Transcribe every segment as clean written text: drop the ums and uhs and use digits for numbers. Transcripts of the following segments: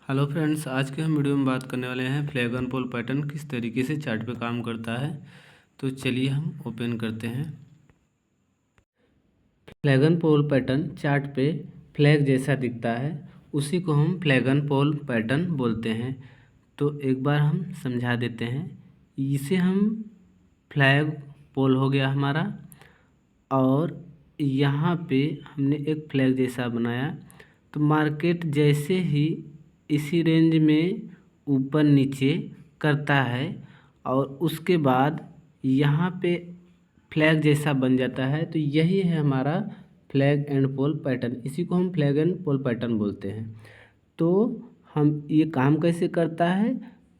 Hello friends, आज के हम वीडियो में बात करने वाले हैं फ्लैग एंड पोल पैटर्न किस तरीके से चार्ट पे काम करता है। तो चलिए हम ओपन करते हैं। Flag and pole pattern chart पे फ्लैग जैसा दिखता है, उसी को हम फ्लैग एंड पोल पैटर्न बोलते हैं। तो एक बार हम समझा देते हैं। इसे हम फ्लैग पोल हो गया हमारा, और यहाँ पे हमने एक फ्लैग जैसा बनाया। तो मार्केट जैसे ही इसी रेंज में ऊपर नीचे करता है और उसके बाद यहाँ पे फ्लैग जैसा बन जाता है, तो यही है हमारा फ्लैग एंड पोल पैटर्न। इसी को हम फ्लैग एंड पोल पैटर्न बोलते हैं। तो हम ये काम कैसे करता है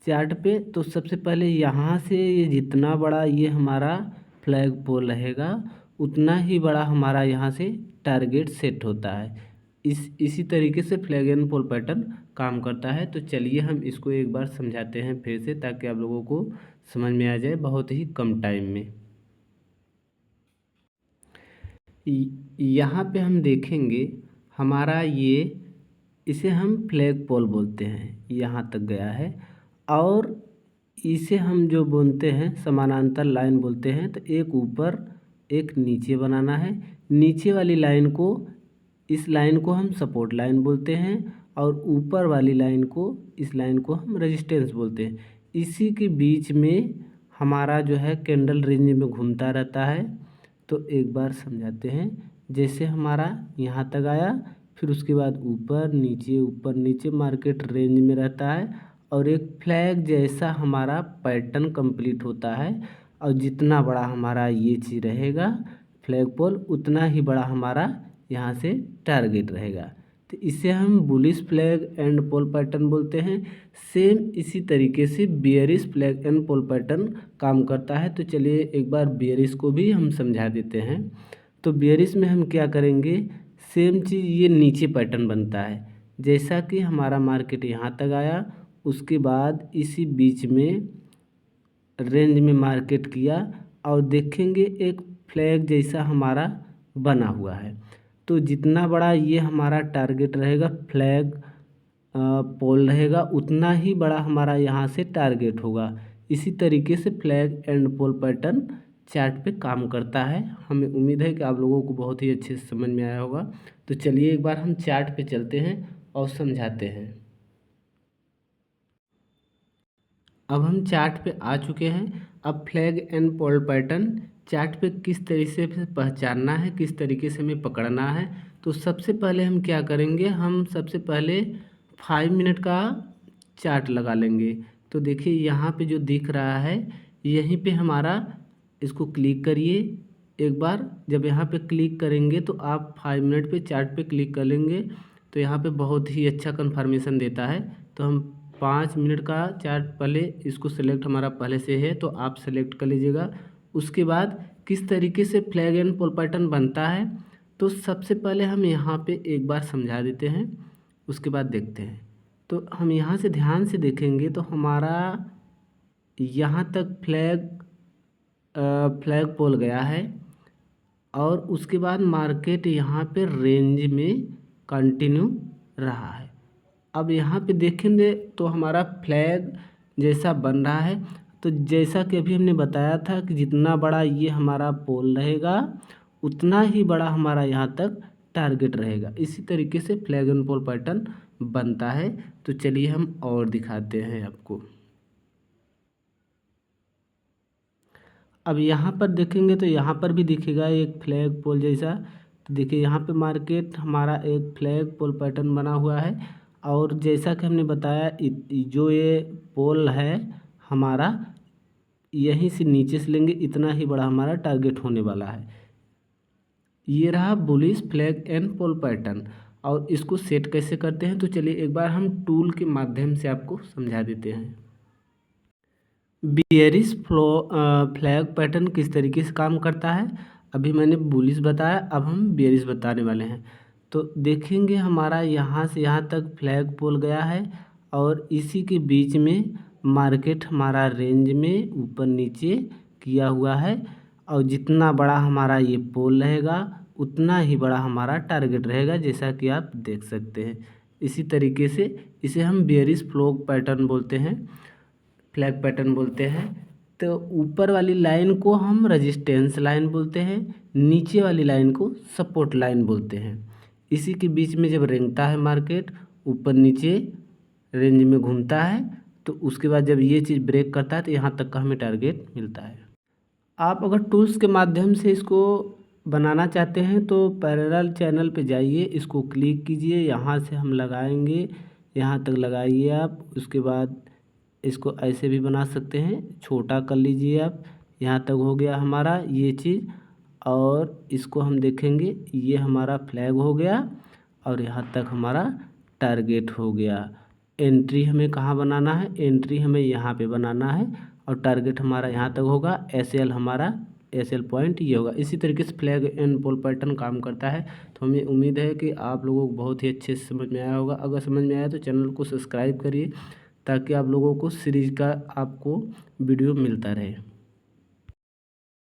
चार्ट पे, तो सबसे पहले यहाँ से ये जितना बड़ा ये हमारा फ्लैग पोल रहेगा, उतना ही बड़ा हमारा यहाँ से टारगेट सेट होता है। इसी तरीके से फ्लैग एंड पोल पैटर्न काम करता है। तो चलिए हम इसको एक बार समझाते हैं फिर से, ताकि आप लोगों को समझ में आ जाए बहुत ही कम टाइम में। यहाँ पे हम देखेंगे हमारा इसे हम फ्लैग पोल बोलते हैं, यहाँ तक गया है। और इसे हम जो बोलते हैं समानांतर लाइन बोलते हैं। तो एक ऊपर एक नीचे बनाना है। नीचे वाली लाइन को, इस लाइन को हम सपोर्ट लाइन बोलते हैं, और ऊपर वाली लाइन को, इस लाइन को हम रेजिस्टेंस बोलते हैं। इसी के बीच में हमारा जो है कैंडल रेंज में घूमता रहता है। तो एक बार समझाते हैं। जैसे हमारा यहाँ तक आया, फिर उसके बाद ऊपर नीचे मार्केट रेंज में रहता है, और एक फ्लैग जैसा हमारा पैटर्न कंप्लीट होता है। और जितना बड़ा हमारा ये चीज़ रहेगा फ्लैग पोल, उतना ही बड़ा हमारा यहाँ से टारगेट रहेगा। तो इसे हम bullish flag and pole pattern बोलते हैं। सेम इसी तरीके से bearish flag and pole pattern काम करता है। तो चलिए एक बार बियरिश को भी हम समझा देते हैं। तो बियरिश में हम क्या करेंगे, सेम चीज़ ये नीचे पैटर्न बनता है। जैसा कि हमारा मार्केट यहाँ तक आया, उसके बाद इसी बीच में रेंज में मार्केट किया, और देखेंगे एक फ्लैग जैसा हमारा बना हुआ है। तो जितना बड़ा ये हमारा टारगेट रहेगा, फ्लैग पोल रहेगा, उतना ही बड़ा हमारा यहाँ से टारगेट होगा। इसी तरीके से flag and pole pattern chart पे काम करता है। हमें उम्मीद है कि आप लोगों को बहुत ही अच्छे से समझ में आया होगा। तो चलिए एक बार हम चार्ट पे चलते हैं और समझाते हैं। अब हम चार्ट पे आ चुके हैं। अब flag and pole pattern chart पे किस तरीके से पहचानना है, किस तरीके से हमें पकड़ना है। तो सबसे पहले हम क्या करेंगे, हम सबसे पहले 5 मिनट का चार्ट लगा लेंगे। तो देखिए यहाँ पे जो दिख रहा है, यहीं पे हमारा, इसको क्लिक करिए एक बार। जब यहाँ पे क्लिक करेंगे तो आप 5 मिनट पे चार्ट पे क्लिक कर लेंगे, तो यहाँ पे बहुत ही अच्छा कन्फर्मेशन देता है। तो हम 5 मिनट का चार्ट, पहले इसको सेलेक्ट हमारा पहले से है तो आप सेलेक्ट कर लीजिएगा। उसके बाद किस तरीके से फ्लैग एंड पोल पैटर्न बनता है, तो सबसे पहले हम यहाँ पे एक बार समझा देते हैं, उसके बाद देखते हैं। तो हम यहाँ से ध्यान से देखेंगे तो हमारा यहाँ तक फ्लैग पोल गया है, और उसके बाद मार्केट यहाँ पे रेंज में कंटिन्यू रहा है। अब यहाँ पे देखेंगे तो हमारा फ्लैग जैसा बन रहा है। तो जैसा कि अभी हमने बताया था कि जितना बड़ा ये हमारा पोल रहेगा, उतना ही बड़ा हमारा यहाँ तक टारगेट रहेगा। इसी तरीके से फ्लैग एंड पोल पैटर्न बनता है। तो चलिए हम और दिखाते हैं आपको। अब यहाँ पर देखेंगे तो यहाँ पर भी दिखेगा एक फ्लैग पोल जैसा। तो देखिए यहाँ पे मार्केट हमारा एक फ्लैग पोल पैटर्न बना हुआ है, और जैसा कि हमने बताया जो ये पोल है हमारा, यहीं से नीचे से लेंगे, इतना ही बड़ा हमारा टारगेट होने वाला है। ये रहा bullish flag and pole pattern. और इसको सेट कैसे करते हैं, तो चलिए एक बार हम टूल के माध्यम से आपको समझा देते हैं। बियरिश फ्लैग पैटर्न किस तरीके से काम करता है, अभी मैंने बुलिश बताया, अब हम बियरिश बताने वाले हैं। तो देखेंगे हमारा यहाँ से यहाँ तक फ्लैग पोल गया है, और इसी के बीच में मार्केट हमारा रेंज में ऊपर नीचे किया हुआ है। और जितना बड़ा हमारा ये पोल रहेगा, उतना ही बड़ा हमारा टारगेट रहेगा, जैसा कि आप देख सकते हैं। इसी तरीके से इसे हम बेयरिश फ्लैग पैटर्न बोलते हैं, फ्लैग पैटर्न बोलते हैं। तो ऊपर वाली लाइन को हम रेजिस्टेंस लाइन बोलते हैं, नीचे वाली लाइन को सपोर्ट लाइन बोलते हैं। इसी के बीच में जब रेंगता है मार्केट, ऊपर नीचे रेंज में घूमता है, तो उसके बाद जब ये चीज़ ब्रेक करता है तो यहाँ तक का हमें टारगेट मिलता है। आप अगर टूल्स के माध्यम से इसको बनाना चाहते हैं तो पैरेलल चैनल पे जाइए, इसको क्लिक कीजिए, यहाँ से हम लगाएंगे, यहाँ तक लगाइए आप। उसके बाद इसको ऐसे भी बना सकते हैं, छोटा कर लीजिए आप। यहाँ तक हो गया हमारा ये चीज़, और इसको हम देखेंगे, ये हमारा फ्लैग हो गया और यहाँ तक हमारा टारगेट हो गया। एंट्री हमें कहाँ बनाना है, एंट्री हमें यहाँ पे बनाना है, और टारगेट हमारा यहाँ तक होगा। एसएल हमारा एसएल पॉइंट ये होगा। इसी तरीके से फ्लैग एंड पोल पैटर्न काम करता है। तो हमें उम्मीद है कि आप लोगों को बहुत ही अच्छे से समझ में आया होगा। अगर समझ में आया तो चैनल को सब्सक्राइब करिए, ताकि आप लोगों को सीरीज का आपको वीडियो मिलता रहे।